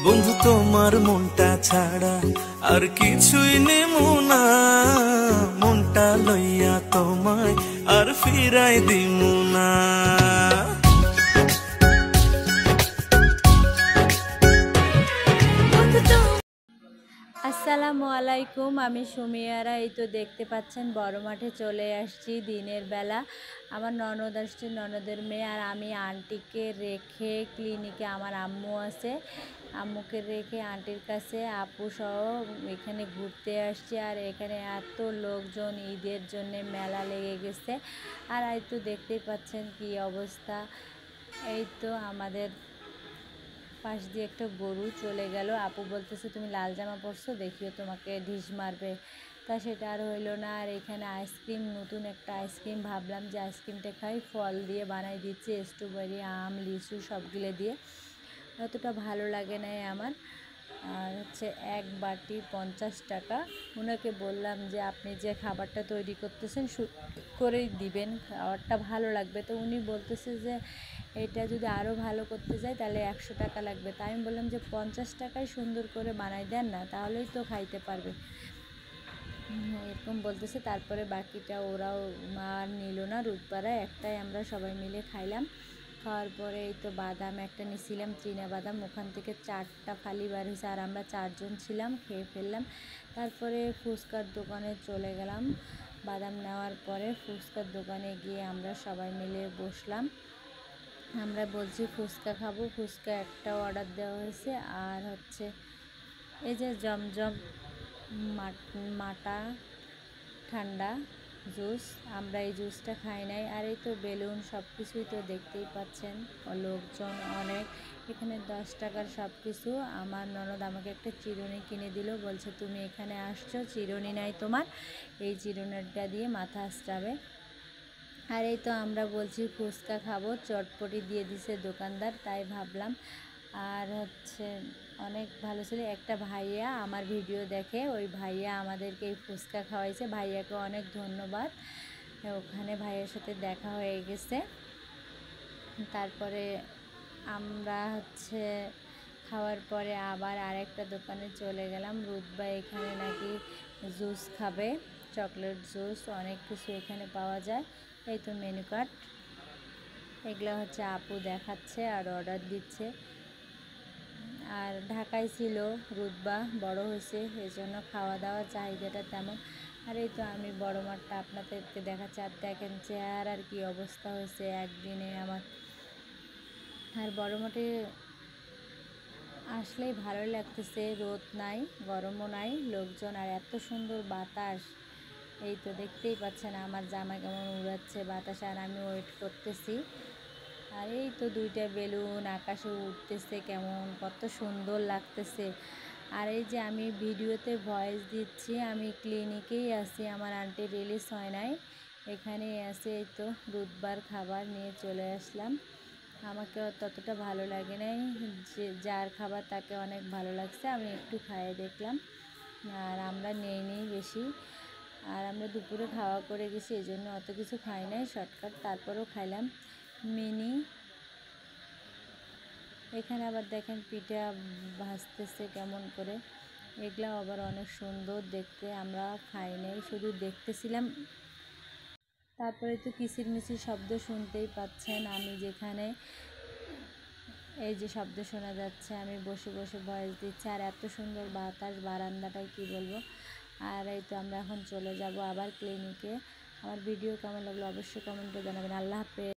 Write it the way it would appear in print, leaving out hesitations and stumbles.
বন্ধু তোমার মনটা ছাড়া আর কিছুই নেমু না, মনটা লইয়া তোমায় আর ফিরাই দিমু না। আসসালামু আলাইকুম, আমি সুমিয়ারা। এই তো দেখতে পাচ্ছেন বড় মাঠে চলে আসছি দিনের বেলা। আমার ননদ আসছে, ননদের মেয়ে, আর আমি আন্টিকে রেখে ক্লিনিকে আমার আম্মু আছে, আম্মুকে রেখে আন্টির কাছে আপু সহ এখানে ঘুরতে আসছি। আর এখানে এত লোকজন, ঈদের জন্য মেলা লেগে গেছে। আর এই তো দেখতেই পাচ্ছেন কি অবস্থা। এই তো আমাদের পাশ দিয়ে একটা গরু চলে গেল। আপু বলতেছে তুমি লাল জামা পরছো, দেখিও তোমাকে ঢিস মারবে। তা সেটা আর হইলো না। আর এখানে আইসক্রিম, নতুন একটা আইসক্রিম, ভাবলাম যে আইসক্রিমটা খাই, ফল দিয়ে বানাই দিচ্ছে, স্ট্রবেরি, আম, লিচু সবগুলো দিয়ে। অতটা ভালো লাগে নাই আমার। আর হচ্ছে এক বাটি 50 টাকা। ওনাকে বললাম যে আপনি যে খাবারটা তৈরি করতেছেন করেই দিবেন, খাবারটা ভালো লাগবে। তো উনি বলতেছে যে এটা যদি আরও ভালো করতে যাই তাহলে 100 টাকা লাগবে। তাই আমি বললাম যে 50 টাকায় সুন্দর করে বানাই দেন না, তাহলেই তো খাইতে পারবে, এরকম বলতেছে। তারপরে বাকিটা ওরাও আর নিল না, রুটপাড়ায় একটাই আমরা সবাই মিলে খাইলাম। খাওয়ার পরে এই তো বাদাম একটা নিয়েছিলাম, চীনা বাদাম, ওখান থেকে 4টা ফালি বার হয়েছে, আর আমরা 4 জন ছিলাম, খেয়ে ফেললাম। তারপরে ফুচকার দোকানে চলে গেলাম। বাদাম নেওয়ার পরে ফুচকার দোকানে গিয়ে আমরা সবাই মিলে বসলাম। আমরা বলছি ফুচকা খাবো, ফুচকা একটা অর্ডার দেওয়া হয়েছে। আর হচ্ছে এই যে জমজম মাটা ঠান্ডা জুস, আমরা এই জুসটা খাই নাই। আর এই তো বেলুন, সব কিছুই তো দেখতেই পাচ্ছেন, লোকজন অনেক। এখানে 10 টাকার সব কিছু। আমার ননদ আমাকে একটা চিরুনি কিনে দিল, বলছে তুমি এখানে আসছো, চিরুনি নাই তোমার, এই চিরুনিটা দিয়ে মাথা আঁচড়াবে। আর এই তো আমরা বলছি ফুচকা খাবো, চটপটি দিয়ে দিছে দোকানদার, তাই ভাবলাম। আর হচ্ছে অনেক ভালো ছিল। একটা ভাইয়া আমার ভিডিও দেখে, ওই ভাইয়া আমাদেরকে এই ফুচকা খাওয়াইছে, ভাইয়াকে অনেক ধন্যবাদ। ওখানে ভাইয়ের সাথে দেখা হয়ে গেছে। তারপরে আমরা হচ্ছে খাওয়ার পরে আবার আরেকটা দোকানে চলে গেলাম। রুদবা এখানে নাকি জুস খাবে, চকলেট জুস, অনেক কিছু এখানে পাওয়া যায়। এই তো মেনু কার্ড, এগুলো হচ্ছে আপু দেখাচ্ছে আর অর্ডার দিচ্ছে। আর ঢাকায় ছিল রুদবা, বড় হয়েছে, এই জন্য খাওয়া দাওয়া চাহিদাটা তেমন। আর এই তো আমি বড় মাঠটা আপনাদেরকে দেখাচ্ছি। আর দেখেন চেয়ার আর কি অবস্থা হয়েছে একদিনে আমার। আর বড় মাঠে আসলেই ভালো লাগতেছে, রোদ নাই, গরমও নাই, লোকজন, আর এত সুন্দর বাতাস। এই তো দেখতেই পাচ্ছেন আমার জামা কেমন উড়াচ্ছে বাতাসে, আর আমি ওয়েট করতেছি। আর এই তো 2টা বেলুন আকাশে উঠতেছে, কেমন কত সুন্দর লাগতেছে। আর এই যে আমি ভিডিওতে ভয়েস দিচ্ছি, আমি ক্লিনিকেই আছি, আমার আন্টি রিলিজ হয় নাই, এখানেই আছে। এই তো রুদবার খাবার নিয়ে চলে আসলাম। আমাকে ততটা ভালো লাগে নাই, যে যার খাবার তাকে অনেক ভালো লাগছে, আমি একটু খাইয়ে দেখলাম। আর আমরা নেই বেশি। আর আমরা দুপুরে খাওয়া করে গেছি, এই জন্য অত কিছু খাই নাই, শর্টকাট। তারপরেও খাইলাম মিনি। এখানে আবার দেখেন পিঠা ভাজতেছে কেমন করে, এগুলো আবার অনেক সুন্দর দেখতে। আমরা খাই নাই, শুধু দেখতেছিলাম। তারপরে তো কিচিরমিচির শব্দ শুনতেই পাচ্ছেন, আমি যেখানে এই যে শব্দ শোনা যাচ্ছে, আমি বসে বসে ভয়েস দিচ্ছি। আর এত সুন্দর বাতাস, বারান্দাটায় কি বলবো। আর এই তো আমরা এখন চলে যাব আবার ক্লিনিকে। আমার ভিডিও কেমন লাগলো অবশ্যই কমেন্টে জানাবেন। আল্লাহ হাফেজ।